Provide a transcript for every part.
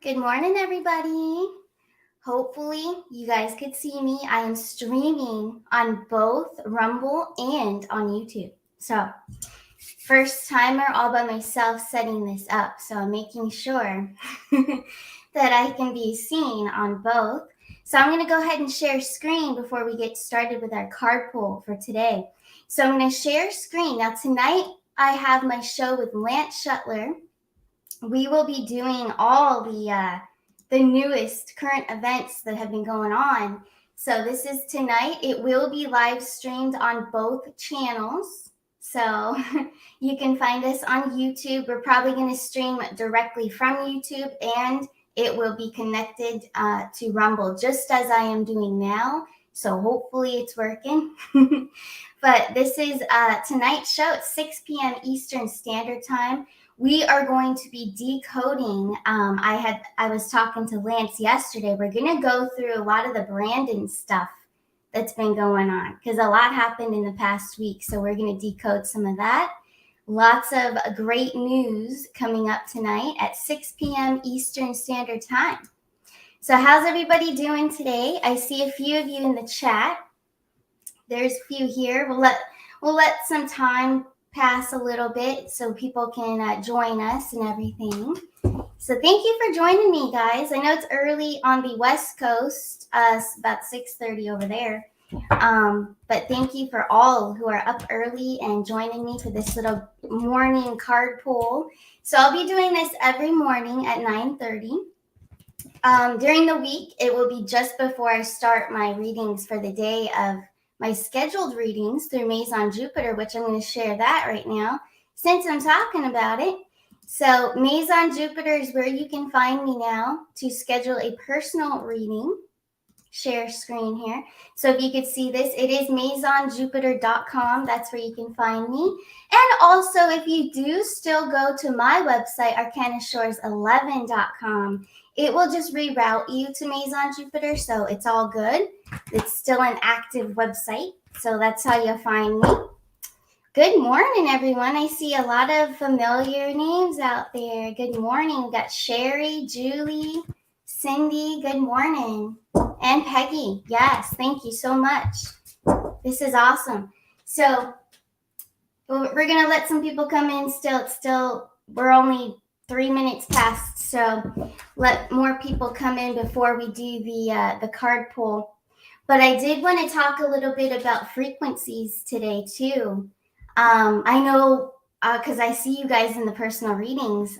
Good morning, everybody. Hopefully, you guys could see me. I am streaming on both Rumble and on YouTube. So, first timer all by myself setting this up. So, I'm making sure that I can be seen on both. So, I'm going to go ahead and share screen before we get started with our card pull for today. So, I'm going to share screen. Now, tonight I have my show with Lance Shuttler. We will be doing all the newest current events that have been going on. So this is tonight. It will be live streamed on both channels. So you can find us on YouTube. We're probably going to stream directly from YouTube, and it will be connected to Rumble just as I am doing now. So hopefully it's working. But this is tonight's show at 6 p.m. Eastern Standard Time. We are going to be decoding. I was talking to Lance yesterday. We're going to go through a lot of the Brandon stuff that's been going on because a lot happened in the past week. So we're going to decode some of that. Lots of great news coming up tonight at 6 p.m. Eastern Standard Time. So how's everybody doing today? I see a few of you in the chat. There's a few here. We'll let some time pass a little bit so people can join us and everything. So thank you for joining me, guys. I know it's early on the West Coast, about 6:30 over there. But thank you for all who are up early and joining me for this little morning card pull. So I'll be doing this every morning at 9:30. During the week, it will be just before I start my readings for the day of my scheduled readings through Maison Jupiter, which I'm going to share that right now since I'm talking about it. So Maison Jupiter is where you can find me now to schedule a personal reading. Share screen here. So if you could see this, it is maisonjupiter.com. That's where you can find me. And also, if you do still go to my website, arcanashores11.com, it will just reroute you to Maison Jupiter. So it's all good. It's still an active website. So that's how you'll find me. Good morning, everyone. I see a lot of familiar names out there. Good morning. We got Sherry, Julie, Cindy. Good morning. And Peggy. Yes, thank you so much. This is awesome. So we're going to let some people come in still. We're only 3 minutes past, so let more people come in before we do the card pull. But I did want to talk a little bit about frequencies today too. I know because I see you guys in the personal readings.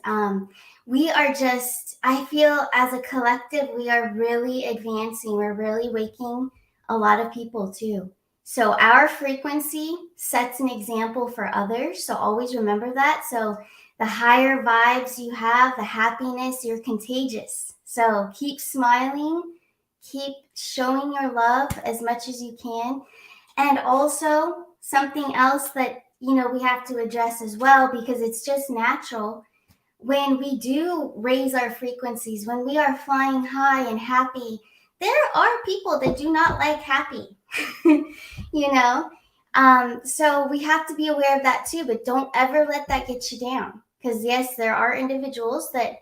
I feel as a collective, we are really advancing. We're really waking a lot of people too. So our frequency sets an example for others. So always remember that. So the higher vibes you have, the happiness, you're contagious. So keep smiling, keep showing your love as much as you can. And also something else that, we have to address as well, because it's just natural. When we do raise our frequencies, when we are flying high and happy, there are people that do not like happy, So we have to be aware of that too, but don't ever let that get you down. Because yes, there are individuals that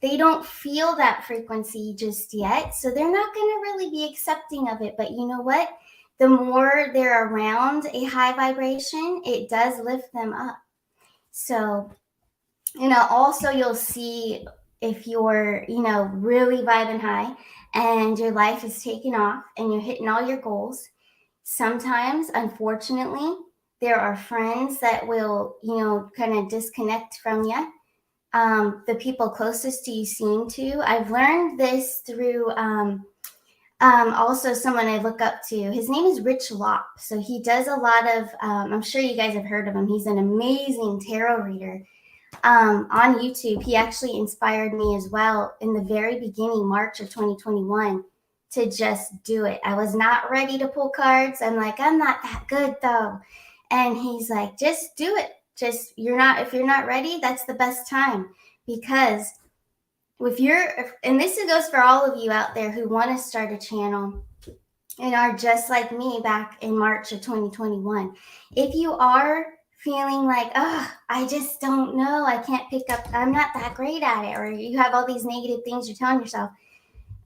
they don't feel that frequency just yet, so they're not going to really be accepting of it. But you know what? The more they're around a high vibration, it does lift them up. So, also you'll see if you're, really vibing high and your life is taking off and you're hitting all your goals. Sometimes, unfortunately, there are friends that will, kind of disconnect from you. The people closest to you seem to. I've learned this through also someone I look up to. His name is Rich Lopp. So he does a lot of, I'm sure you guys have heard of him. He's an amazing tarot reader on YouTube. He actually inspired me as well in the very beginning, March of 2021, to just do it. I was not ready to pull cards. I'm like, I'm not that good though. And he's like, just do it. If you're not ready, that's the best time. Because and this goes for all of you out there who want to start a channel and are just like me back in March of 2021. If you are feeling like, oh, I just don't know. I can't pick up, I'm not that great at it. Or you have all these negative things you're telling yourself.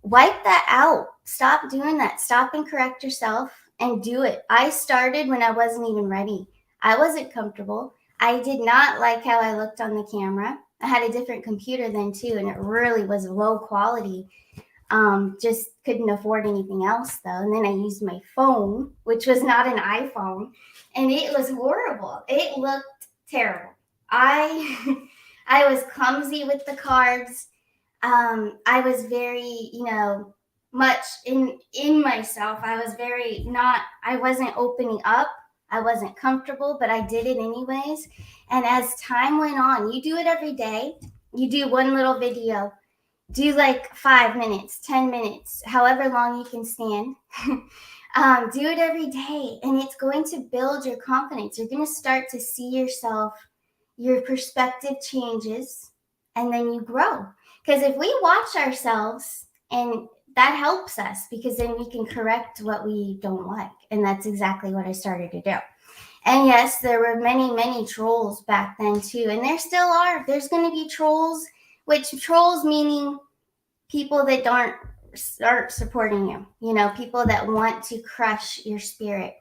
Wipe that out. Stop doing that. Stop and correct yourself and do it. I started when I wasn't even ready. I wasn't comfortable. I did not like how I looked on the camera. I had a different computer then too, and it really was low quality. Just couldn't afford anything else though. And then I used my phone, which was not an iPhone, and it was horrible. It looked terrible. I I was clumsy with the cards. I was very, much in myself. I was very not. I wasn't opening up. I wasn't comfortable, but I did it anyways. And as time went on, you do it every day. You do one little video. Do like 5 minutes, 10 minutes, however long you can stand. Do it every day, and it's going to build your confidence. You're going to start to see yourself, your perspective changes, and then you grow. Because if we watch ourselves, and that helps us because then we can correct what we don't like. And that's exactly what I started to do. And yes, there were many, many trolls back then too. And there still are. There's going to be trolls, which trolls meaning people that aren't supporting you, people that want to crush your spirit.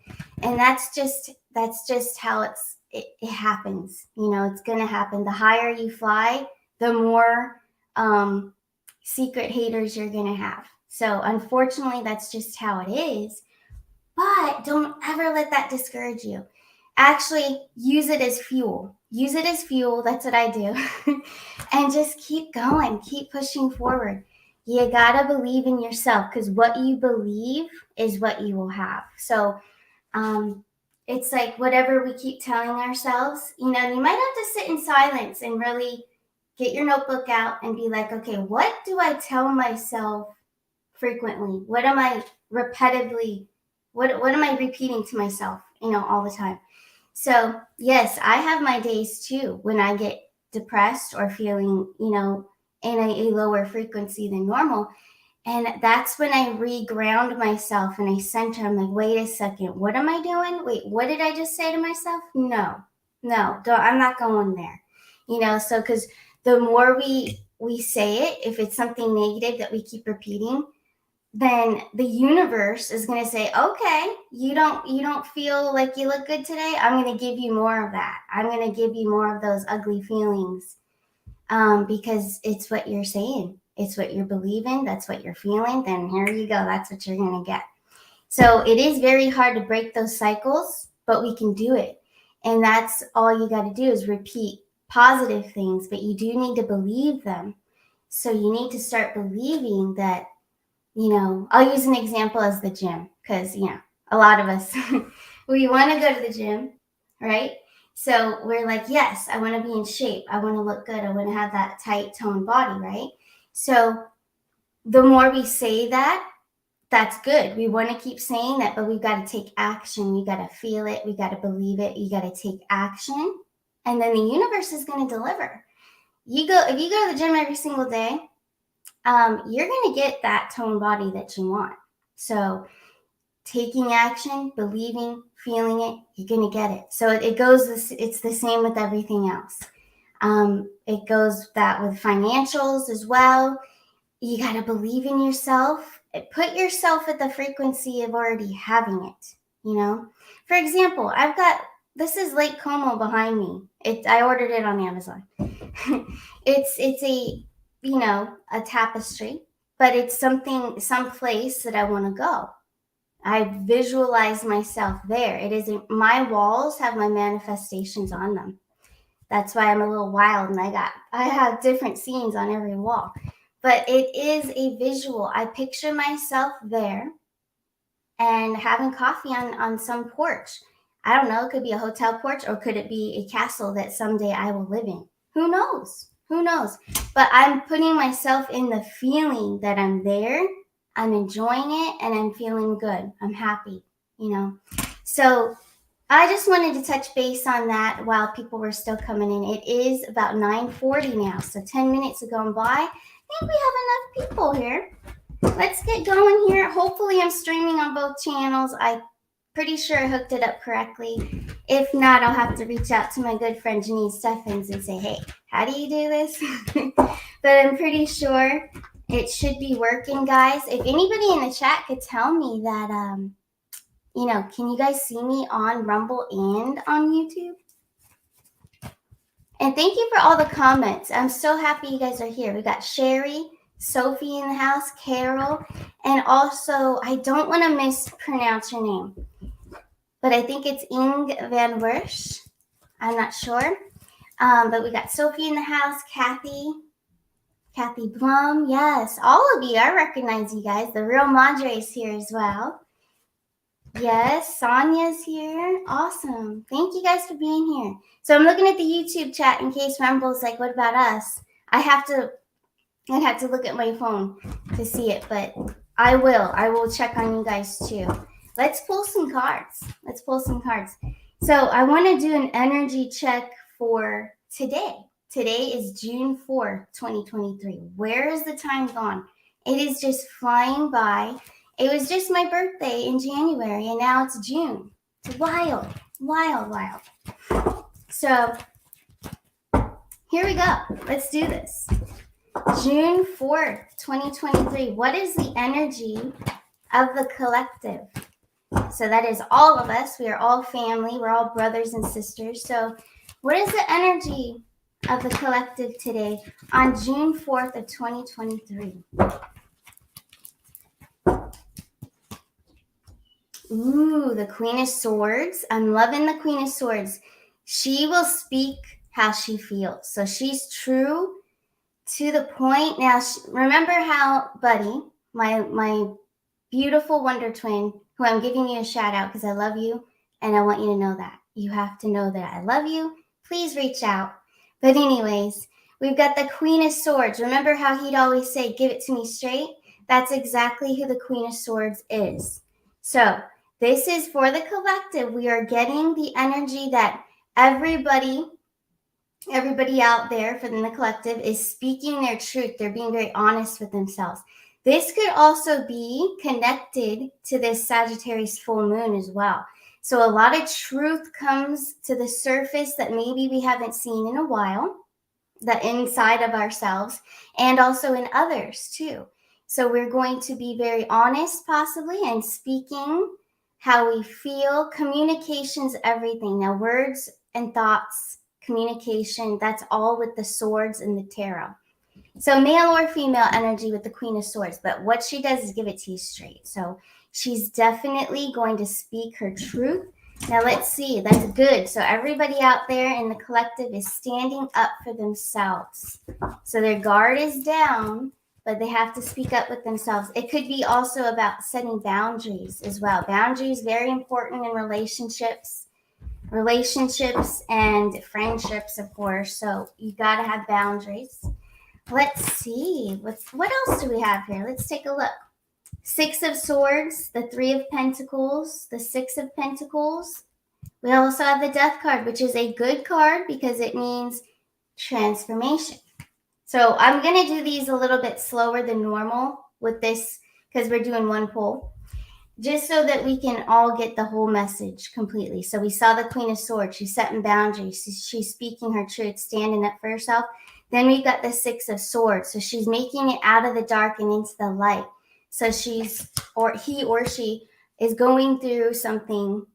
And that's just how it happens. It's going to happen. The higher you fly, the more secret haters you're going to have. So unfortunately, that's just how it is. But don't ever let that discourage you. Actually, use it as fuel. Use it as fuel. That's what I do. And just keep going. Keep pushing forward. You gotta believe in yourself, because what you believe is what you will have. So it's like whatever we keep telling ourselves, you might have to sit in silence and really get your notebook out and be like, okay, what do I tell myself frequently? What am I repetitively, what am I repeating to myself, all the time? So yes, I have my days too when I get depressed or feeling, in a lower frequency than normal. And that's when I reground myself and I center. I'm like, wait a second, what am I doing? Wait, what did I just say to myself? No, I'm not going there. So because the more we say it, if it's something negative that we keep repeating, then the universe is going to say, okay, you don't feel like you look good today. I'm going to give you more of that. I'm going to give you more of those ugly feelings. Because it's what you're saying. It's what you're believing. That's what you're feeling. Then here you go. That's what you're going to get. So it is very hard to break those cycles, but we can do it. And that's all you got to do is repeat positive things, but you do need to believe them. So you need to start believing that, I'll use an example as the gym, because, a lot of us, we want to go to the gym, right? So we're like, yes, I want to be in shape. I want to look good. I want to have that tight toned body, right? So the more we say that, that's good. We want to keep saying that, but we've got to take action. We got to feel it. We got to believe it. You got to take action. And then the universe is going to deliver. If you go to the gym every single day, you're going to get that toned body that you want. So taking action, believing, feeling it, you're going to get it. So it's the same with everything else. It goes that with financials as well. You got to believe in yourself. Put yourself at the frequency of already having it, For example, this is Lake Como behind me. I ordered it on Amazon. It's a, a tapestry, but it's some place that I want to go. I visualize myself there. My walls have my manifestations on them. That's why I'm a little wild, and I have different scenes on every wall. But it is a visual. I picture myself there and having coffee on some porch. I don't know, it could be a hotel porch, or could it be a castle that someday I will live in? Who knows? But I'm putting myself in the feeling that I'm there. I'm enjoying it, and I'm feeling good. I'm happy, So I just wanted to touch base on that while people were still coming in. It is about 9:40 now, so 10 minutes have gone by. I think we have enough people here. Let's get going here. Hopefully I'm streaming on both channels. I pretty sure I hooked it up correctly. If not, I'll have to reach out to my good friend Janine Steffens and say, hey, how do you do this? But I'm pretty sure it should be working, guys. If anybody in the chat could tell me that, can you guys see me on Rumble and on YouTube? And thank you for all the comments. I'm so happy you guys are here. We got Sherry, Sophie in the house, Carol, and also, I don't want to mispronounce your name, but I think it's Ing Van Wersch. I'm not sure. But we got Sophie in the house, Kathy Blum. Yes, all of you. I recognize you guys. The real Madre is here as well. Yes, Sonia's here. Awesome. Thank you guys for being here. So I'm looking at the YouTube chat in case Rumble's like, what about us? I'd have to look at my phone to see it, but I will check on you guys too. Let's pull some cards. So I want to do an energy check for today. Today is June 4th, 2023. Where is the time gone? It is just flying by. It was just my birthday in January, and now it's June. It's wild. So here we go. Let's do this. June 4th, 2023. What is the energy of the collective? So that is all of us. We are all family. We're all brothers and sisters. So what is the energy of the collective today on June 4th of 2023? Ooh, the Queen of Swords. I'm loving the Queen of Swords. She will speak how she feels. So she's true to the point. Now, remember how Buddy, my beautiful Wonder Twin, who I'm giving you a shout out because I love you and I want you to know that. You have to know that I love you. Please reach out. But anyways, we've got the Queen of Swords. Remember how he'd always say, give it to me straight? That's exactly who the Queen of Swords is. So this is for the collective. We are getting the energy that everybody out there for the collective is speaking their truth. They're being very honest with themselves. This could also be connected to this Sagittarius full moon as well. So a lot of truth comes to the surface that maybe we haven't seen in a while, the inside of ourselves, and also in others too. So we're going to be very honest possibly and speaking how we feel. Communication's everything. Now, words and thoughts, communication, that's all with the swords and the tarot. So male or female energy with the Queen of Swords, but what she does is give it to you straight. So she's definitely going to speak her truth. Now let's see, that's good. So everybody out there in the collective is standing up for themselves. So their guard is down, but they have to speak up with themselves. It could be also about setting boundaries as well. Boundaries, very important in relationships and friendships, of course. So you got to have boundaries. Let's see. What else do we have here? Let's take a look. Six of Swords, the Three of Pentacles, the Six of Pentacles. We also have the Death card, which is a good card because it means transformation. So I'm going to do these a little bit slower than normal with this because we're doing one pull, just so that we can all get the whole message completely. So we saw the Queen of Swords. She's setting boundaries. She's speaking her truth, standing up for herself. Then we've got the Six of Swords. So she's making it out of the dark and into the light. So he or she is going through something,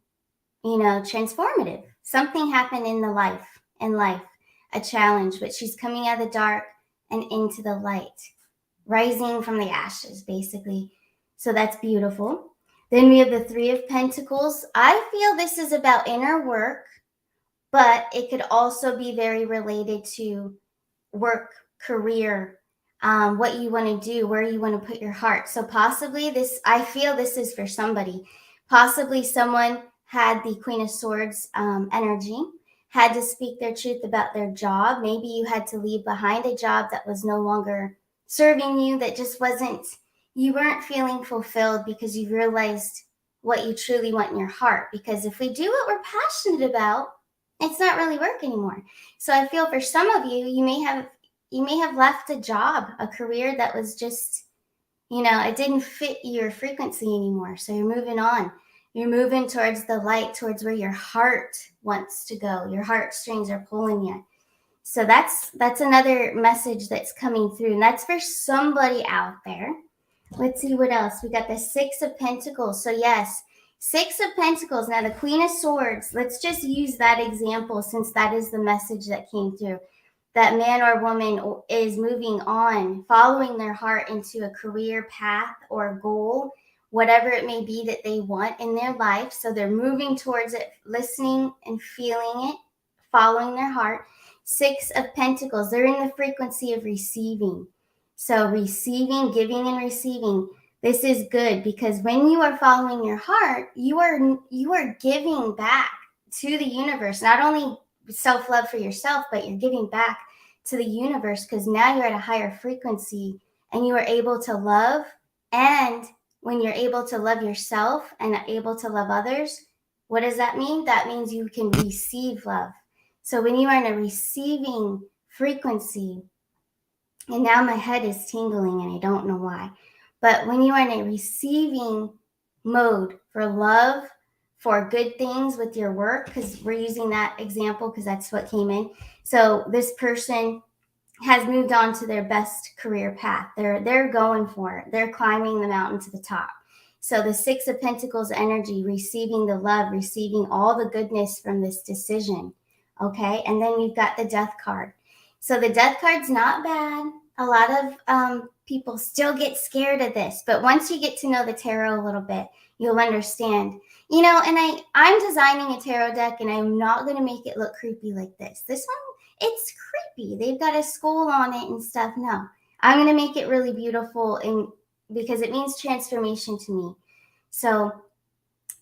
transformative. Something happened in life, a challenge, but she's coming out of the dark and into the light, rising from the ashes, basically. So that's beautiful. Then we have the Three of Pentacles. I feel this is about inner work, but it could also be very related to work, career, what you want to do, where you want to put your heart. So possibly I feel this is for somebody. Possibly someone had the Queen of Swords energy, had to speak their truth about their job. Maybe you had to leave behind a job that was no longer serving you, that just you weren't feeling fulfilled because you realized what you truly want in your heart. Because if we do what we're passionate about, it's not really work anymore. So I feel for some of you, you may have left a job, a career that was just, it didn't fit your frequency anymore. So you're moving on. You're moving towards the light, towards where your heart wants to go. Your heartstrings are pulling you. So that's another message that's coming through. And that's for somebody out there. Let's see what else. We got the Six of Pentacles. So yes, Six of Pentacles. Now the Queen of Swords. Let's just use that example since that is the message that came through. That man or woman is moving on, following their heart into a career path or goal, whatever it may be that they want in their life. So they're moving towards it, listening and feeling it, following their heart. Six of Pentacles, they're in the frequency of receiving. So receiving, giving, and receiving. This is good because when you are following your heart, you are giving back to the universe. Not only self-love for yourself, but you're giving back to the universe because now you're at a higher frequency and you are able to love. And when you're able to love yourself and able to love others, what does that mean? That means you can receive love. So when you are in a receiving frequency, and now my head is tingling and I don't know why, but when you are in a receiving mode for love, for good things with your work, because we're using that example because that's what came in. So this person has moved on to their best career path. They're going for it. They're climbing the mountain to the top. So the Six of Pentacles energy, receiving the love, receiving all the goodness from this decision. Okay, and then you've got the Death card. So the Death card's not bad. A lot of people still get scared of this, but once you get to know the tarot a little bit, you'll understand. You know, and I'm designing a tarot deck, and I'm not going to make it look creepy like this. This one, it's creepy. They've got a skull on it and stuff. No, I'm going to make it really beautiful, and because it means transformation to me. So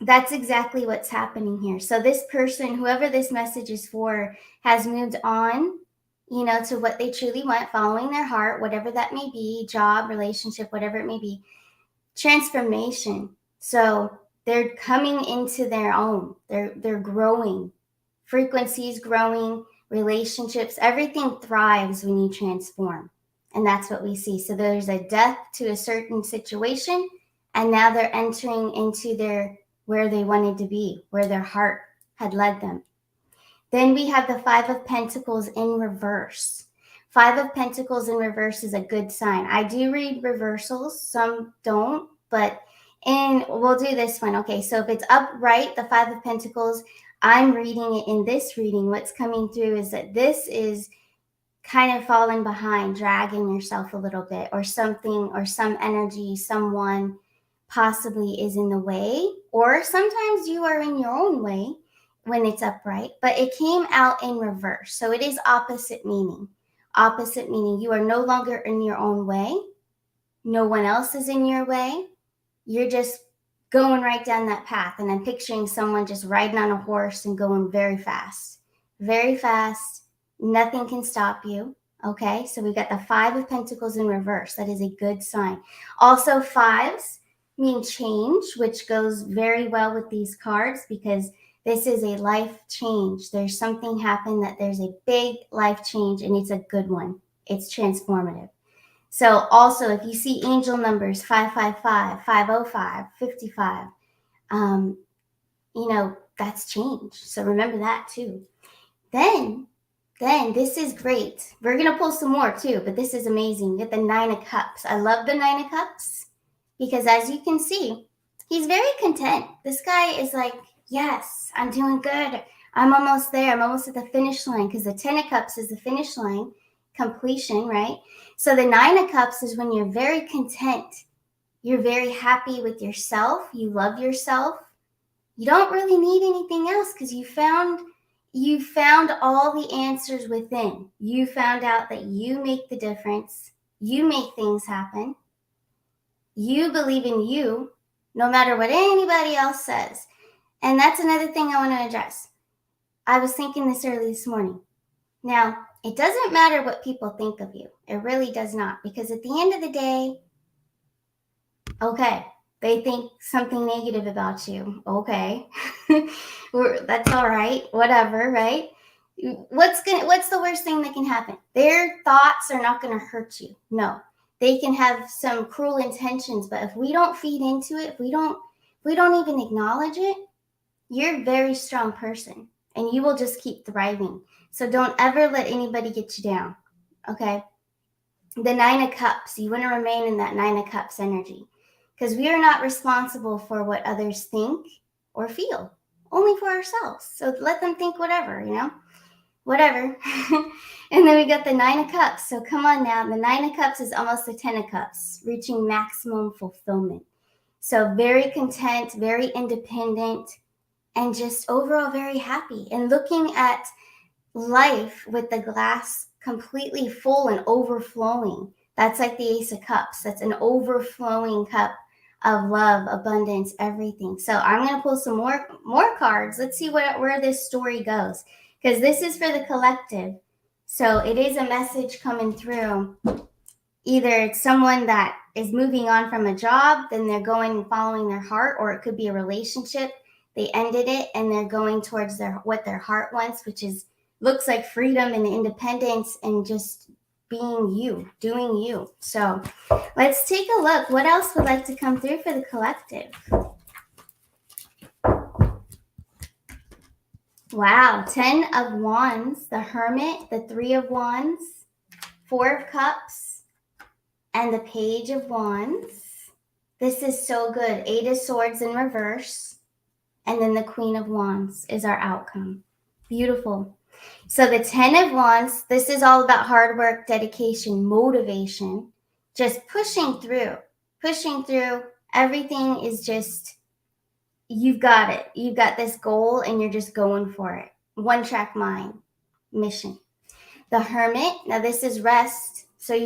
that's exactly what's happening here. So this person, whoever this message is for, has moved on, you know, to what they truly want, following their heart, whatever that may be, job, relationship, whatever it may be, transformation. So they're coming into their own. They're growing. Frequencies growing, relationships, everything thrives when you transform. And that's what we see. So there's a death to a certain situation, and now they're entering into where they wanted to be, where their heart had led them. Then we have the Five of Pentacles in reverse. Five of Pentacles in reverse is a good sign. I do read reversals, some don't, but we'll do this one. Okay, so if it's upright, the Five of Pentacles, I'm reading it in this reading. What's coming through is that this is kind of falling behind, dragging yourself a little bit, or something, or some energy, someone possibly is in the way, or sometimes you are in your own way when it's upright, but it came out in reverse. So it is opposite meaning. Opposite meaning you are no longer in your own way. No one else is in your way. You're just going right down that path. And I'm picturing someone just riding on a horse and going very fast. Very fast. Nothing can stop you. Okay, so we got the Five of Pentacles in reverse. That is a good sign. Also, fives mean change, which goes very well with these cards because this is a life change. There's something happened that there's a big life change, and it's a good one. It's transformative. So also, if you see angel numbers 555, 505, 55, you know, that's change. So remember that too. Then this is great. We're going to pull some more too, but this is amazing. Get the Nine of Cups. I love the Nine of Cups because as you can see, he's very content. This guy is like, yes, I'm doing good. I'm almost there. I'm almost at the finish line because the Ten of Cups is the finish line, completion, right? So the Nine of Cups is when you're very content. You're very happy with yourself. You love yourself. You don't really need anything else because you found all the answers within. You found out that you make the difference. You make things happen. You believe in you no matter what anybody else says. And that's another thing I want to address. I was thinking this early this morning. Now, it doesn't matter what people think of you. It really does not. Because at the end of the day, okay, they think something negative about you. Okay. That's all right. Whatever, right? What's the worst thing that can happen? Their thoughts are not going to hurt you. No. They can have some cruel intentions, but if we don't feed into it, if we don't we don't even acknowledge it, you're a very strong person and you will just keep thriving. So don't ever let anybody get you down. Okay. The Nine of Cups, you want to remain in that Nine of Cups energy because we are not responsible for what others think or feel, only for ourselves. So let them think whatever, whatever. And then we got the Nine of Cups. So come on now. The Nine of Cups is almost the 10 of Cups, reaching maximum fulfillment. So very content, very independent, and just overall very happy and looking at life with the glass completely full and overflowing. That's like the Ace of Cups. That's an overflowing cup of love, abundance, everything. So I'm going to pull some more cards. Let's see where this story goes, because this is for the collective. So it is a message coming through. Either it's someone that is moving on from a job, then they're going and following their heart, or it could be a relationship. They ended it and they're going towards what their heart wants, which looks like freedom and independence and just being you, doing you. So let's take a look. What else would like to come through for the collective? Wow, 10 of Wands, the Hermit, the 3 of Wands, 4 of Cups, and the Page of Wands. This is so good. 8 of Swords in reverse, and then the Queen of Wands is our outcome. Beautiful. So the 10 of Wands, this is all about hard work, dedication, motivation, just pushing through. Everything is just, you've got it. You've got this goal and you're just going for it. One track mind, mission. The Hermit, now this is rest. So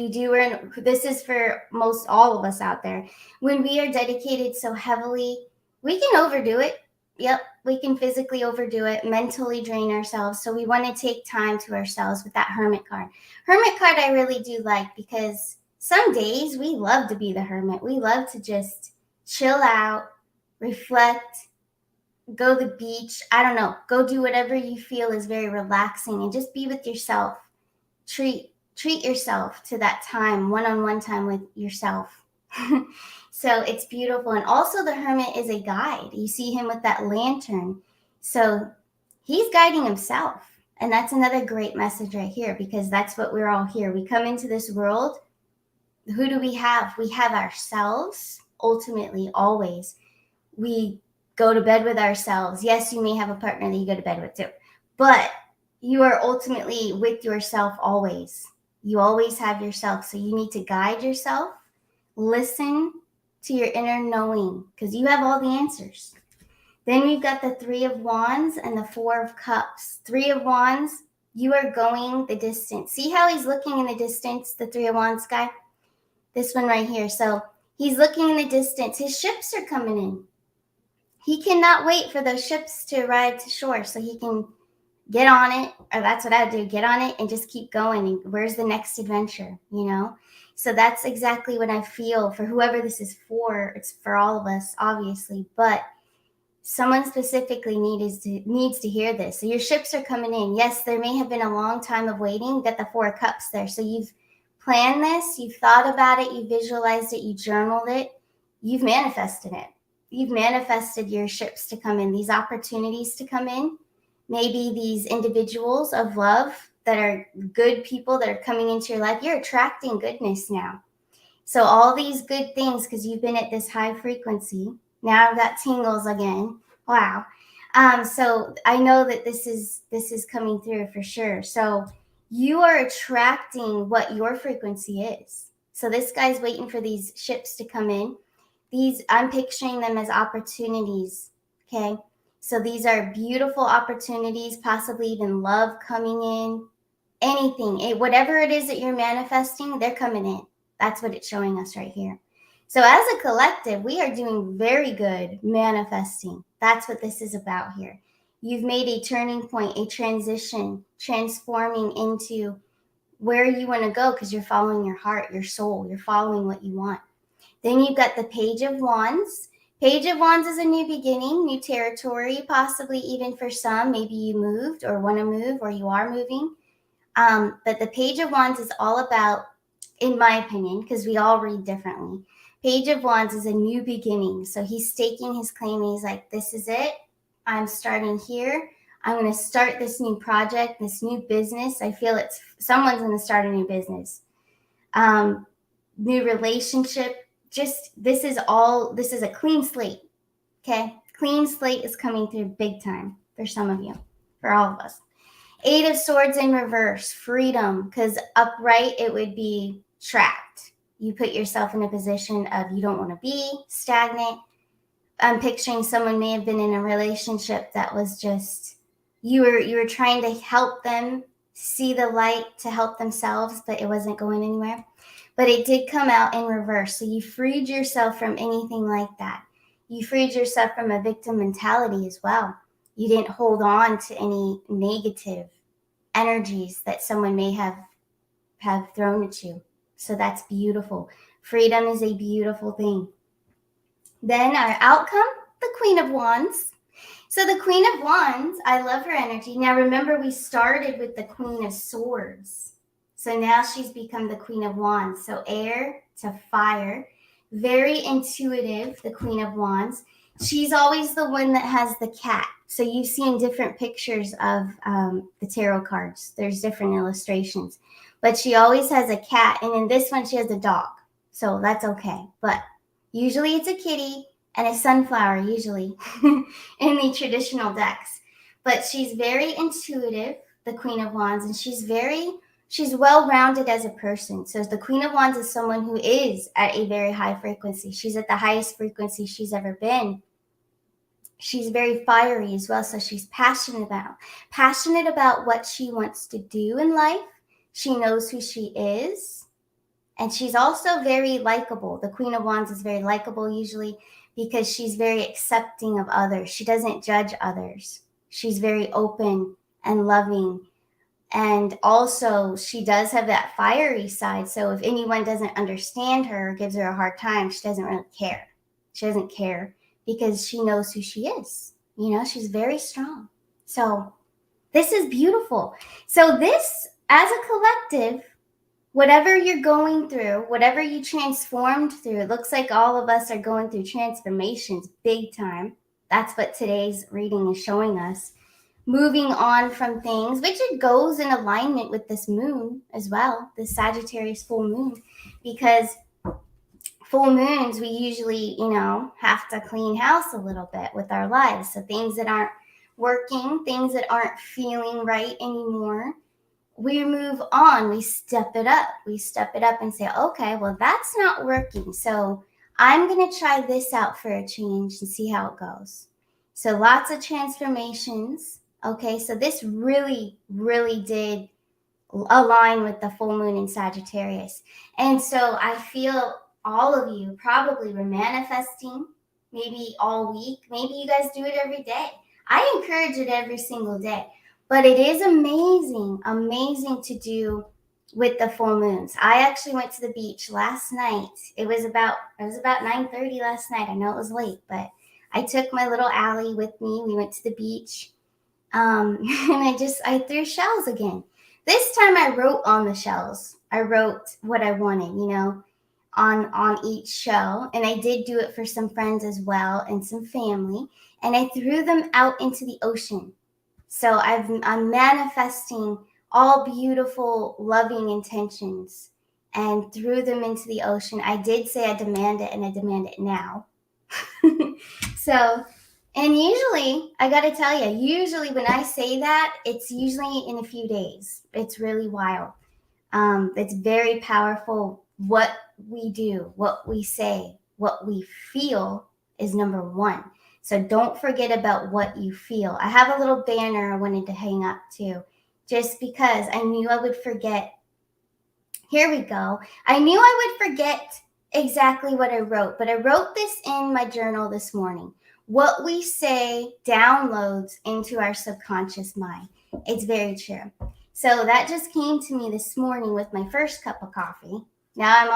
this is for most all of us out there. When we are dedicated so heavily, we can overdo it. Yep, we can physically overdo it, mentally drain ourselves. So we want to take time to ourselves with that Hermit card. Hermit card I really do like because some days we love to be the hermit. We love to just chill out, reflect, go to the beach. I don't know. Go do whatever you feel is very relaxing and just be with yourself. Treat yourself to that time, one-on-one time with yourself. So it's beautiful. And also the Hermit is a guide. You see him with that lantern. So he's guiding himself. And that's another great message right here, because that's what we're all here. We come into this world. Who do we have? We have ourselves, ultimately, always. We go to bed with ourselves. Yes, you may have a partner that you go to bed with too. But you are ultimately with yourself always. You always have yourself. So you need to guide yourself. Listen to your inner knowing, because you have all the answers. Then we've got the 3 of Wands and the 4 of Cups. 3 of Wands, you are going the distance. See how he's looking in the distance, the 3 of Wands guy? This one right here. So he's looking in the distance. His ships are coming in. He cannot wait for those ships to arrive to shore so he can get on it, or that's what I do, get on it and just keep going. And where's the next adventure, So that's exactly what I feel for whoever this is for. It's for all of us, obviously, but someone specifically needs to hear this. So your ships are coming in. Yes, there may have been a long time of waiting. You got the 4 of Cups there. So you've planned this, you've thought about it, you visualized it, you journaled it, you've manifested it. You've manifested your ships to come in, these opportunities to come in. Maybe these individuals of love that are good people that are coming into your life, you're attracting goodness now. So all these good things, because you've been at this high frequency. Now I've got tingles again. Wow. So I know that this is coming through for sure. So you are attracting what your frequency is. So this guy's waiting for these ships to come in. I'm picturing them as opportunities. Okay. So these are beautiful opportunities, possibly even love coming in, anything, whatever it is that you're manifesting, they're coming in. That's what it's showing us right here. So as a collective, we are doing very good manifesting. That's what this is about here. You've made a turning point, a transition, transforming into where you want to go because you're following your heart, your soul. You're following what you want. Then you've got the Page of Wands. Page of Wands is a new beginning, new territory, possibly even for some. Maybe you moved or want to move or you are moving. But the Page of Wands is all about, in my opinion, because we all read differently, Page of Wands is a new beginning. So he's staking his claim. He's like, this is it. I'm starting here. I'm going to start this new project, this new business. I feel it's someone's going to start a new business, new relationship. Just this is a clean slate. Okay. Clean slate is coming through big time for some of you, for all of us. 8 of Swords in reverse, freedom, because upright it would be trapped. You put yourself in a position of you don't want to be stagnant. I'm picturing someone may have been in a relationship that was just you were trying to help them see the light to help themselves, but it wasn't going anywhere. But it did come out in reverse. So you freed yourself from anything like that. You freed yourself from a victim mentality as well. You didn't hold on to any negative energies that someone may have thrown at you. So that's beautiful. Freedom is a beautiful thing. Then our outcome, the Queen of Wands. So the Queen of Wands, I love her energy. Now remember, we started with the Queen of Swords. So now she's become the Queen of Wands. So air to fire. Very intuitive, the Queen of Wands. She's always the one that has the cat. So you've seen different pictures of the tarot cards. There's different illustrations. But she always has a cat. And in this one, she has a dog. So that's okay. But usually it's a kitty and a sunflower, usually, in the traditional decks. But she's very intuitive, the Queen of Wands, and she's well-rounded as a person. So the Queen of Wands is someone who is at a very high frequency. She's at the highest frequency she's ever been. She's very fiery as well, so she's passionate about what she wants to do in life. She knows who she is. And she's also very likable. The Queen of Wands is very likable usually because she's very accepting of others. She doesn't judge others. She's very open and loving. And also, she does have that fiery side. So if anyone doesn't understand her or gives her a hard time, she doesn't really care. She doesn't care because she knows who she is. You know, she's very strong. So this is beautiful. So this, as a collective, whatever you're going through, whatever you transformed through, it looks like all of us are going through transformations big time. That's what today's reading is showing us. Moving on from things, which it goes in alignment with this moon as well, this Sagittarius full moon, because full moons, we usually, have to clean house a little bit with our lives. So things that aren't working, things that aren't feeling right anymore, we move on. We step it up. We step it up and say, okay, well, that's not working. So I'm going to try this out for a change and see how it goes. So lots of transformations. Okay, so this really, really did align with the full moon in Sagittarius. And so I feel all of you probably were manifesting maybe all week. Maybe you guys do it every day. I encourage it every single day. But it is amazing to do with the full moons. I actually went to the beach last night. It was about 9:30 last night. I know it was late, but I took my little Allie with me. We went to the beach. And I threw shells again. This time I wrote on the shells. I wrote what I wanted, on each shell. And I did do it for some friends as well and some family. And I threw them out into the ocean. So I'm manifesting all beautiful, loving intentions and threw them into the ocean. I did say I demand it, and I demand it now. And usually, I got to tell you, usually when I say that, it's usually in a few days. It's really wild. It's very powerful. What we do, what we say, what we feel is number one. So don't forget about what you feel. I have a little banner I wanted to hang up too, just because I knew I would forget. Here we go. I knew I would forget exactly what I wrote, but I wrote this in my journal this morning. What we say downloads into our subconscious mind. It's very true. So that just came to me this morning with my first cup of coffee. Now I'm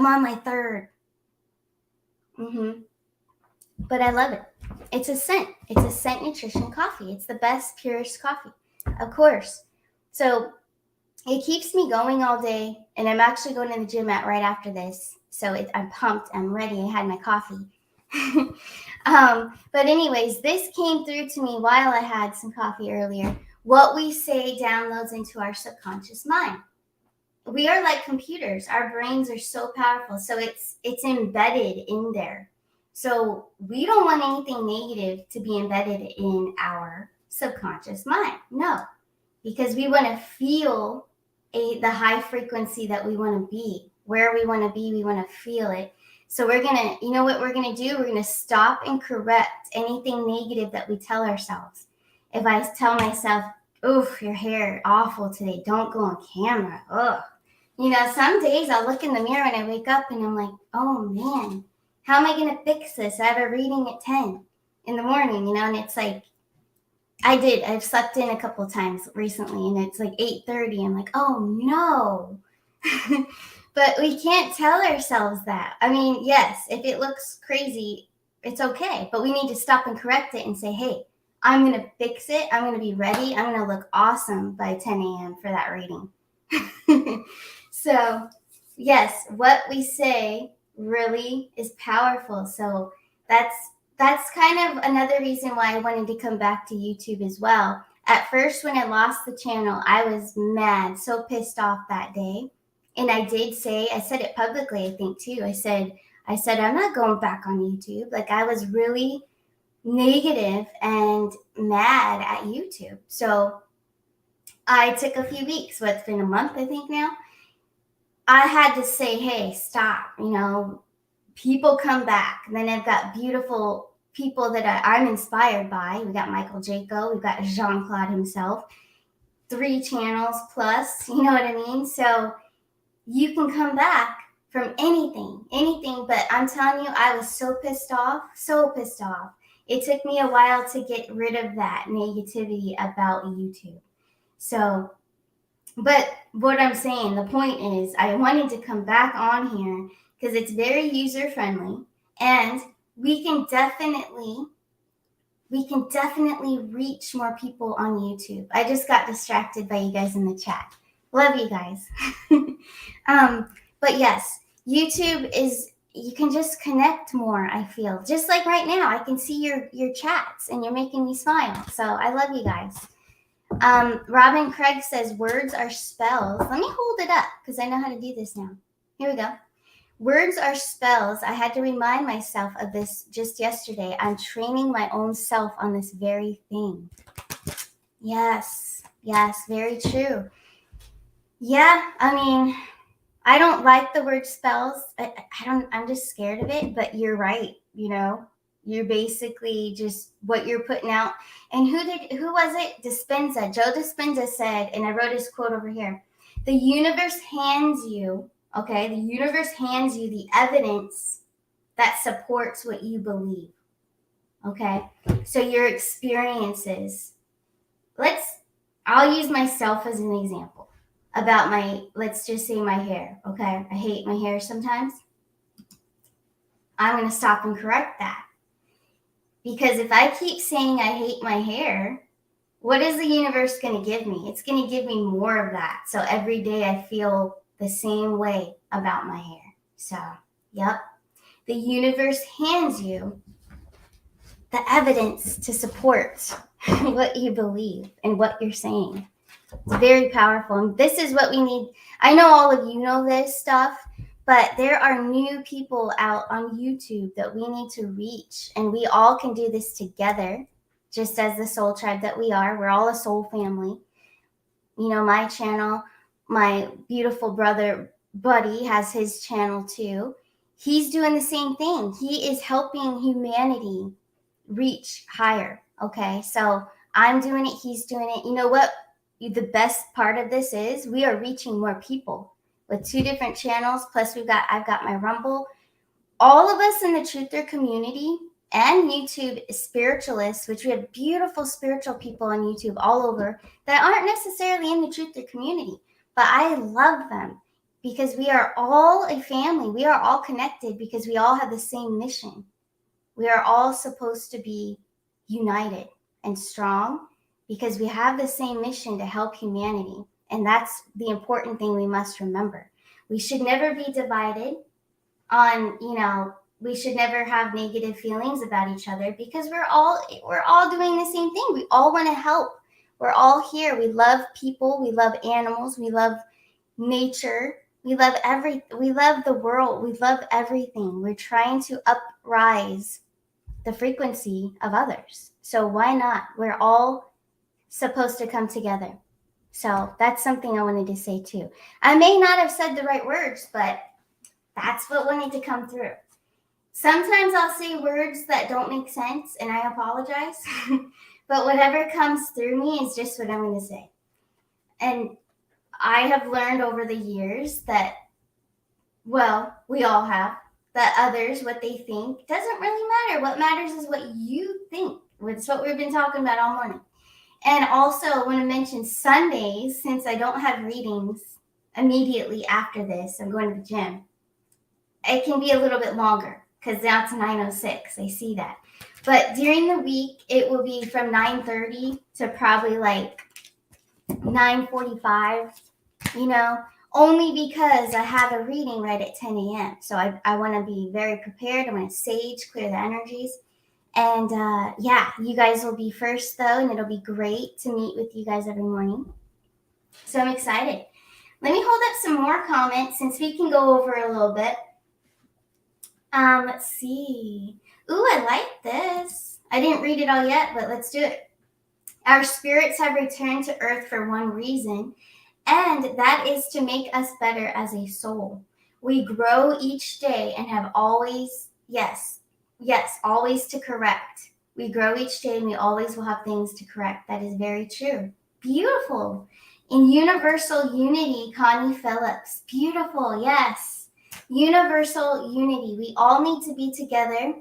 on my third. But I love it. It's a scent. It's a scent nutrition coffee. It's the best, purest coffee, of course. So it keeps me going all day. And I'm actually going to the gym right after this. So I'm pumped. I'm ready. I had my coffee. But anyways, this came through to me while I had some coffee earlier. What we say downloads into our subconscious mind. We are like computers. Our brains are so powerful. So it's embedded in there. So we don't want anything negative to be embedded in our subconscious mind. No, because we want to feel the high frequency that we want to be. Where we want to be, we want to feel it. So we're going to, you know what we're going to do? We're going to stop and correct anything negative that we tell ourselves. If I tell myself, oof, your hair awful today, don't go on camera. Ugh. You know, some days I'll look in the mirror when I wake up and I'm like, oh man, how am I going to fix this? I have a reading at 10 in the morning, you know, and it's like, I've slept in a couple of times recently and it's like 8:30. I'm like, oh no. But we can't tell ourselves that. I mean, yes, if it looks crazy, it's okay. But we need to stop and correct it and say, hey, I'm going to fix it. I'm going to be ready. I'm going to look awesome by 10 a.m. for that reading. So, yes, what we say really is powerful. So that's kind of another reason why I wanted to come back to YouTube as well. At first, when I lost the channel, I was mad, so pissed off that day. And I said it publicly, I think too. I said, I'm not going back on YouTube. Like I was really negative and mad at YouTube. So I took a few weeks, what's been a month, I think now. I had to say, hey, stop, you know, people come back. And then I've got beautiful people that I'm inspired by. We got Michael Jaco, we've got Jean-Claude himself, 3 channels plus, you know what I mean? So you can come back from anything, but I'm telling you, I was so pissed off. It took me a while to get rid of that negativity about YouTube. So, but what I'm saying, the point is, I wanted to come back on here because it's very user friendly and we can definitely reach more people on YouTube. I just got distracted by you guys in the chat. Love you guys. But yes, YouTube is, you can just connect more, I feel. Just like right now, I can see your chats and you're making me smile. So I love you guys. Robin Craig says, words are spells. Let me hold it up because I know how to do this now. Here we go. Words are spells. I had to remind myself of this just yesterday. I'm training my own self on this very thing. Yes, very true. Yeah, I mean, I don't like the word spells. I'm just scared of it, but you're right. You know, you're basically just what you're putting out. And who was it? Dispenza. Joe Dispenza said, and I wrote his quote over here, the universe hands you the evidence that supports what you believe. Okay. So your experiences, I'll use myself as an example about let's just say my hair. Okay. I hate my hair sometimes. I'm going to stop and correct that. Because if I keep saying I hate my hair, what is the universe going to give me? It's going to give me more of that. So every day I feel the same way about my hair. So, yep. The universe hands you the evidence to support what you believe and what you're saying. It's very powerful. And this is what we need. I know all of you know this stuff, but there are new people out on YouTube that we need to reach. And we all can do this together, just as the soul tribe that we are. We're all a soul family. You know, my channel, my beautiful brother, Buddy, has his channel too. He's doing the same thing. He is helping humanity reach higher. Okay, so I'm doing it, he's doing it. You know what the best part of this is? We are reaching more people with 2 different channels, plus I've got my Rumble. All of us in the Truther community and YouTube spiritualists, which we have beautiful spiritual people on YouTube all over that aren't necessarily in the Truther community, but I love them because we are all a family. We are all connected because we all have the same mission. We are all supposed to be united and strong because we have the same mission to help humanity. And that's the important thing we must remember. We should never be divided. on, we should never have negative feelings about each other, because we're all doing the same thing. We all want to help. We're all here. We love people. We love animals. We love nature. We love we love the world. We love everything. We're trying to uprise the frequency of others. So why not? We're all supposed to come together. So that's something I wanted to say too. I may not have said the right words, but that's what wanted to come through. Sometimes I'll say words that don't make sense, and I apologize. But whatever comes through me is just what I'm going to say. And I have learned over the years that, well, we all have, that others, what they think, doesn't really matter. What matters is what you think. It's what we've been talking about all morning. And also, I want to mention Sundays, since I don't have readings immediately after this, I'm going to the gym. It can be a little bit longer, because now it's 9:06. I see that. But during the week, it will be from 9:30 to probably like 9:45, only because I have a reading right at 10 a.m. So I want to be very prepared. I want to sage, clear the energies. And you guys will be first, though, and it'll be great to meet with you guys every morning. So I'm excited. Let me hold up some more comments since we can go over a little bit. Let's see. Ooh, I like this. I didn't read it all yet, but let's do it. Our spirits have returned to Earth for one reason, and that is to make us better as a soul. We grow each day and have always, yes, always to correct. We grow each day and we always will have things to correct. That is very true. Beautiful. In universal unity, Connie Phillips. Beautiful, yes. Universal unity. We all need to be together,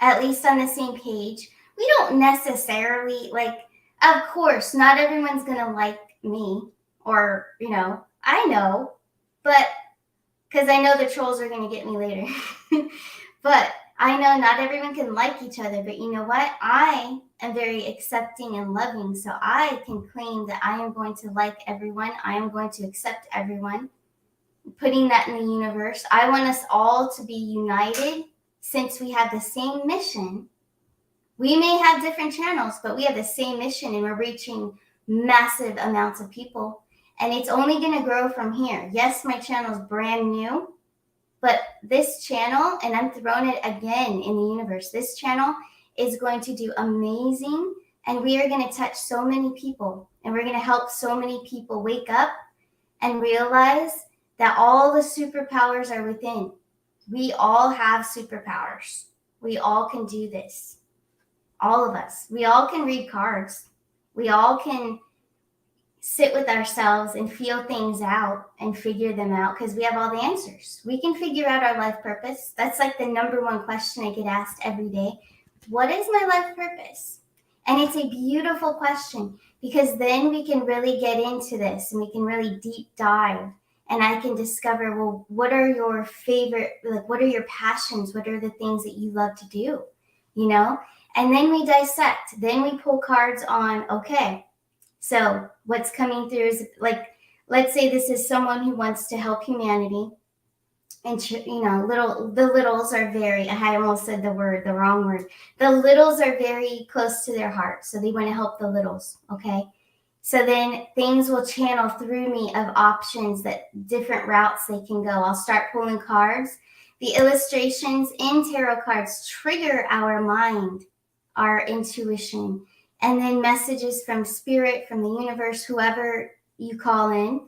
at least on the same page. We don't necessarily, of course, not everyone's going to like me, or, I know, but, because I know the trolls are going to get me later. But I know not everyone can like each other, but you know what? I am very accepting and loving, so I can claim that I am going to like everyone. I am going to accept everyone. Putting that in the universe. I want us all to be united, since we have the same mission. We may have different channels, but we have the same mission, and we're reaching massive amounts of people. And it's only going to grow from here. Yes, my channel is brand new, but this channel, and I'm throwing it again in the universe, this channel is going to do amazing, and we are going to touch so many people, and we're going to help so many people wake up and realize that all the superpowers are within. We all have superpowers. We all can do this. All of us. We all can read cards. We all can sit with ourselves and feel things out and figure them out, because we have all the answers. We can figure out our life purpose. That's like the number one question I get asked every day. What is my life purpose? And it's a beautiful question, because then we can really get into this and we can really deep dive. And I can discover, well, what are your favorite, what are your passions? What are the things that you love to do? And then we dissect. Then we pull cards on, okay, so what's coming through is, let's say this is someone who wants to help humanity. And, the littles are I almost said the wrong word. The littles are very close to their heart. So they want to help the littles, okay? So then things will channel through me of options, that different routes they can go. I'll start pulling cards. The illustrations in tarot cards trigger our mind, our intuition, and then messages from spirit, from the universe, whoever you call in.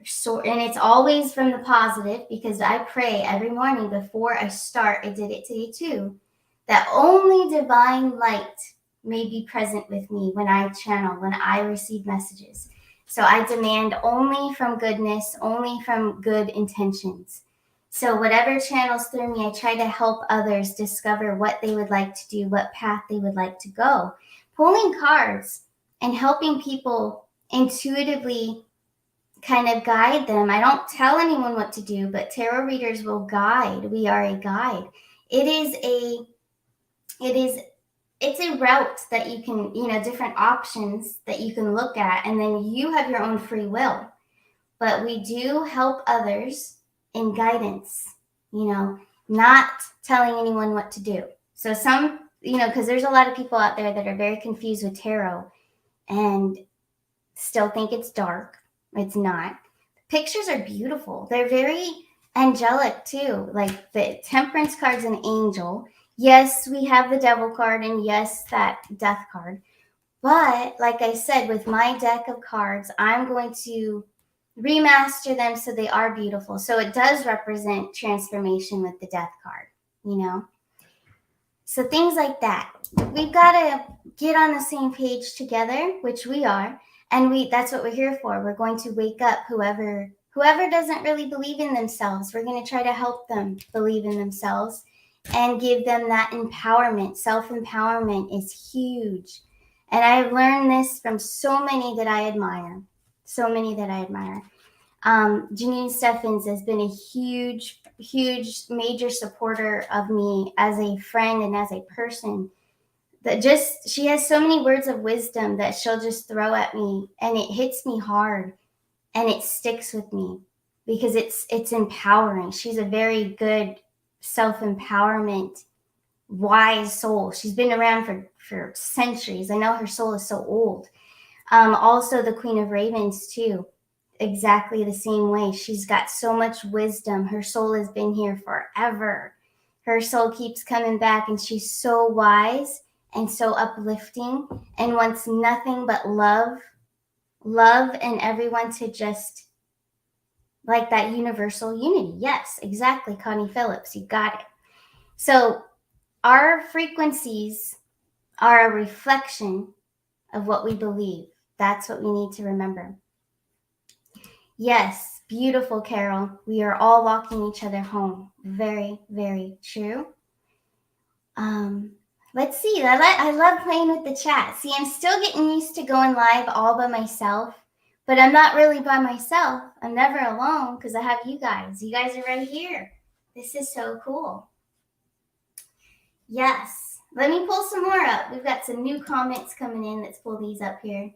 So, and it's always from the positive, because I pray every morning before I start. I did it today too, that only divine light may be present with me when I channel, when I receive messages. So I demand only from goodness, only from good intentions. So whatever channels through me, I try to help others discover what they would like to do, what path they would like to go. Pulling cards and helping people intuitively kind of guide them. I don't tell anyone what to do, but tarot readers will guide. We are a guide. It's a route that you can, different options that you can look at, and then you have your own free will. But we do help others in guidance. not telling anyone what to do. So some, because there's a lot of people out there that are very confused with tarot and still think it's dark. It's not. Pictures are beautiful. They're very angelic too. Like the Temperance card's an angel. Yes, we have the Devil card, and yes, that Death card. But like I said, with my deck of cards, I'm going to remaster them so they are beautiful. So it does represent transformation with the Death card. So things like that. We've got to get on the same page together, which we are, and that's what we're here for. We're going to wake up whoever doesn't really believe in themselves. We're going to try to help them believe in themselves and give them that empowerment. Self-empowerment is huge. And I've learned this from so many that I admire. Janine Steffens has been a huge, major supporter of me as a friend and as a person. She has so many words of wisdom that she'll just throw at me, and it hits me hard, and it sticks with me because it's empowering. She's a very good self-empowerment, wise soul. She's been around for centuries. I know her soul is so old. Also, the Queen of Ravens too. Exactly the same way. She's got so much wisdom. Her soul has been here forever. Her soul keeps coming back, and she's so wise and so uplifting and wants nothing but love and everyone to just like that universal unity. Yes, exactly, Connie Phillips. You got it. So our frequencies are a reflection of what we believe. That's what we need to remember. Yes, beautiful, Carol. We are all walking each other home. Very, very true. Let's see. I love playing with the chat. See, I'm still getting used to going live all by myself, but I'm not really by myself. I'm never alone because I have you guys. You guys are right here. This is so cool. Yes. Let me pull some more up. We've got some new comments coming in. Let's pull these up here.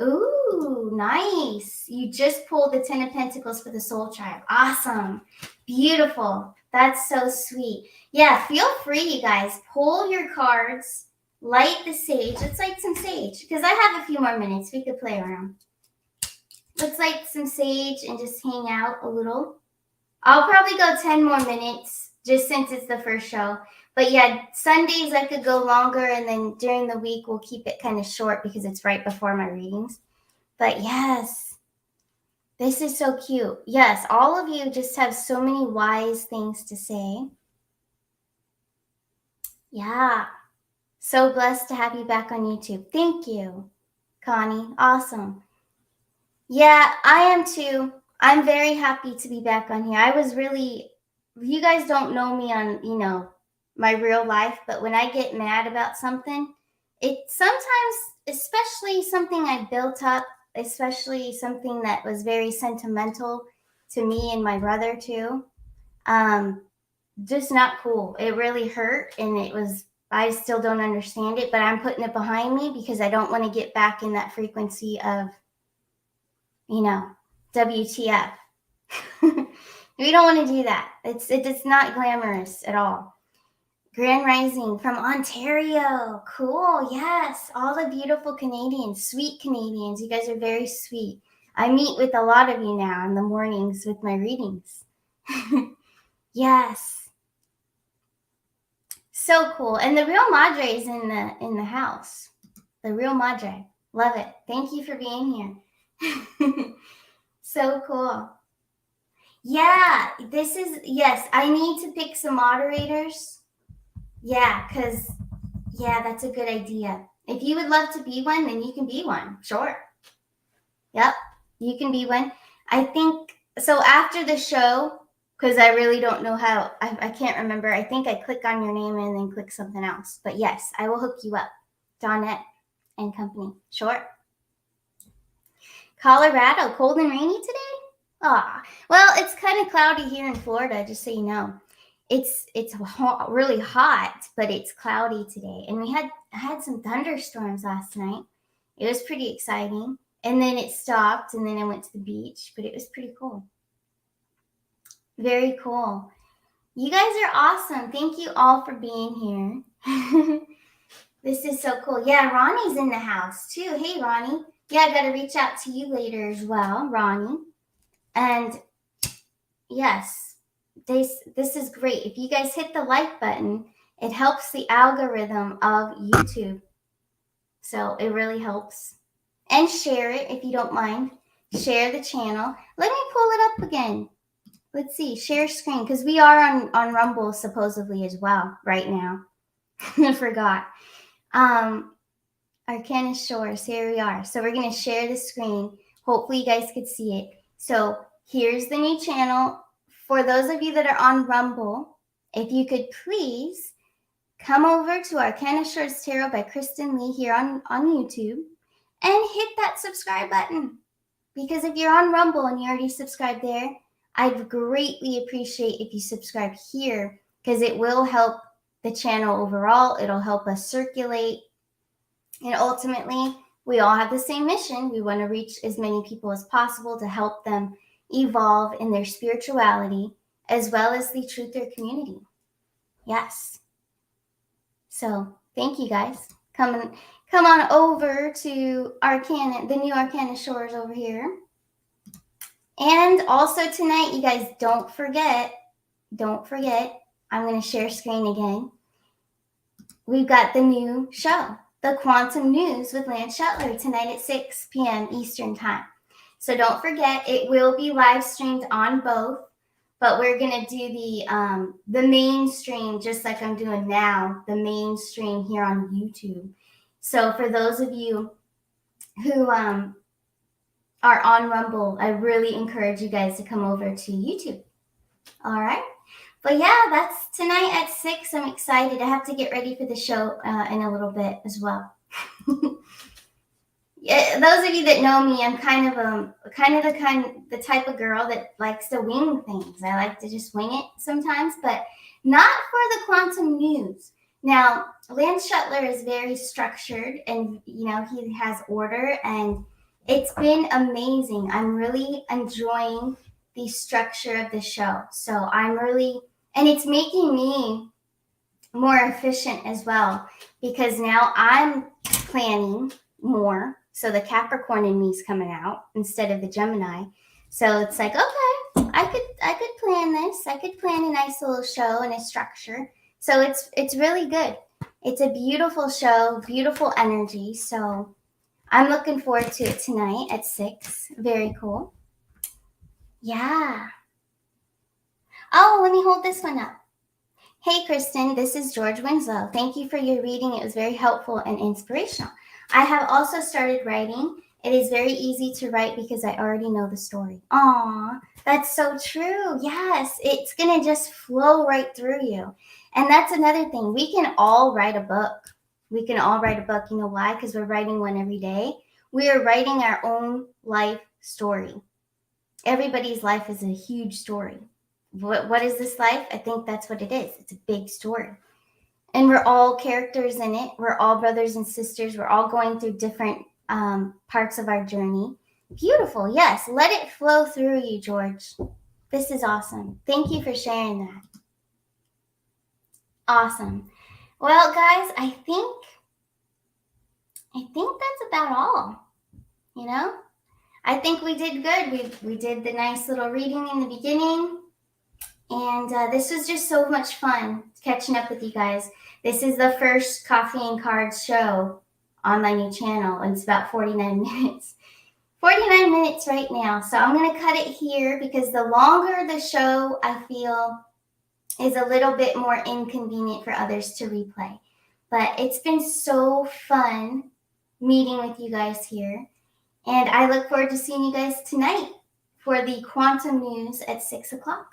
Ooh, nice. You just pulled the 10 of Pentacles for the Soul Tribe. Awesome. Beautiful. That's so sweet. Yeah, feel free, you guys. Pull your cards. Light the sage. Let's light some sage because I have a few more minutes. We could play around. Let's light some sage and just hang out a little. I'll probably go 10 more minutes just since it's the first show. But yeah, Sundays I could go longer, and then during the week we'll keep it kind of short because it's right before my readings. But yes, this is so cute. Yes, all of you just have so many wise things to say. Yeah, so blessed to have you back on YouTube. Thank you, Connie. Awesome. Yeah, I am too. I'm very happy to be back on here. You guys don't know me on, my real life, but when I get mad about something, it sometimes, especially something I built up, especially something that was very sentimental to me and my brother too, just not cool. It really hurt, and I still don't understand it, but I'm putting it behind me because I don't want to get back in that frequency of, WTF. We don't want to do that. It's not glamorous at all. Grand Rising from Ontario. Cool. Yes. All the beautiful Canadians, sweet Canadians. You guys are very sweet. I meet with a lot of you now in the mornings with my readings. Yes. So cool. And the real Madre is in the house. The real Madre. Love it. Thank you for being here. So cool. Yeah, yes, I need to pick some moderators. Yeah, that's a good idea. If you would love to be one, then you can be one. Sure. Yep, you can be one. I think, so after the show, because I really don't know how, I can't remember. I think I click on your name and then click something else. But yes, I will hook you up. Dawnette and company. Sure. Colorado, cold and rainy today? Well, it's kind of cloudy here in Florida, just so you know. It's really hot, but it's cloudy today. And I had some thunderstorms last night. It was pretty exciting. And then it stopped, and then I went to the beach, but it was pretty cool. Very cool. You guys are awesome. Thank you all for being here. This is so cool. Yeah, Ronnie's in the house too. Hey, Ronnie. Yeah, I got to reach out to you later as well, Ronnie. And yes, this is great. If you guys hit the like button, it helps the algorithm of YouTube. So it really helps. And share it if you don't mind. Share the channel. Let me pull it up again. Let's see. Share screen because we are on Rumble supposedly as well right now. I forgot. Arcana Shores, here we are. So we're going to share the screen. Hopefully you guys could see it. So here's the new channel. For those of you that are on Rumble, if you could please come over to Arcana Shores Tarot by Kristen Lee here on YouTube and hit that subscribe button. Because if you're on Rumble and you already subscribed there, I'd greatly appreciate if you subscribe here because it will help the channel overall. It'll help us circulate. And ultimately, we all have the same mission. We want to reach as many people as possible to help them evolve in their spirituality as well as the truther community. Yes. So thank you guys. Come on over to Arcana, the new Arcana Shores over here. And also tonight, you guys don't forget, I'm going to share screen again. We've got the new show, The Quantum News with Lance Shetler, tonight at 6 p.m. Eastern Time. So don't forget, it will be live streamed on both, but we're going to do the mainstream just like I'm doing now, the mainstream here on YouTube. So for those of you who are on Rumble, I really encourage you guys to come over to YouTube. All right. But yeah, that's tonight at 6. I'm excited. I have to get ready for the show in a little bit as well. Yeah, those of you that know me, I'm kind of the type of girl that likes to wing things. I like to just wing it sometimes, but not for the quantum news. Now, Lance Shetler is very structured, and he has order, and it's been amazing. I'm really enjoying the structure of the show. So and it's making me more efficient as well because now I'm planning more. So the Capricorn in me is coming out instead of the Gemini. So it's like, okay, I could plan this. I could plan a nice little show and a structure. So it's really good. It's a beautiful show, beautiful energy. So I'm looking forward to it tonight at 6. Very cool. Yeah. Oh, let me hold this one up. Hey, Kristen, this is George Winslow. Thank you for your reading. It was very helpful and inspirational. I have also started writing. It is very easy to write because I already know the story. Aw, that's so true. Yes, it's going to just flow right through you. And that's another thing. We can all write a book. We can all write a book. You know why? Because we're writing one every day. We are writing our own life story. Everybody's life is a huge story. What is this life? I think that's what it is. It's a big story. And we're all characters in it. We're all brothers and sisters. We're all going through different parts of our journey. Beautiful. Yes. Let it flow through you, George. This is awesome. Thank you for sharing that. Awesome. Well, guys, I think that's about all. I think we did good. We did the nice little reading in the beginning. And this was just so much fun catching up with you guys. This is the first Coffee and Cards show on my new channel, and it's about 49 minutes. 49 minutes right now. So I'm going to cut it here because the longer the show, I feel, is a little bit more inconvenient for others to replay. But it's been so fun meeting with you guys here. And I look forward to seeing you guys tonight for the Quantum News at 6 o'clock.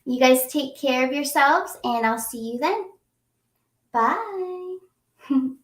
You guys take care of yourselves, and I'll see you then. Bye.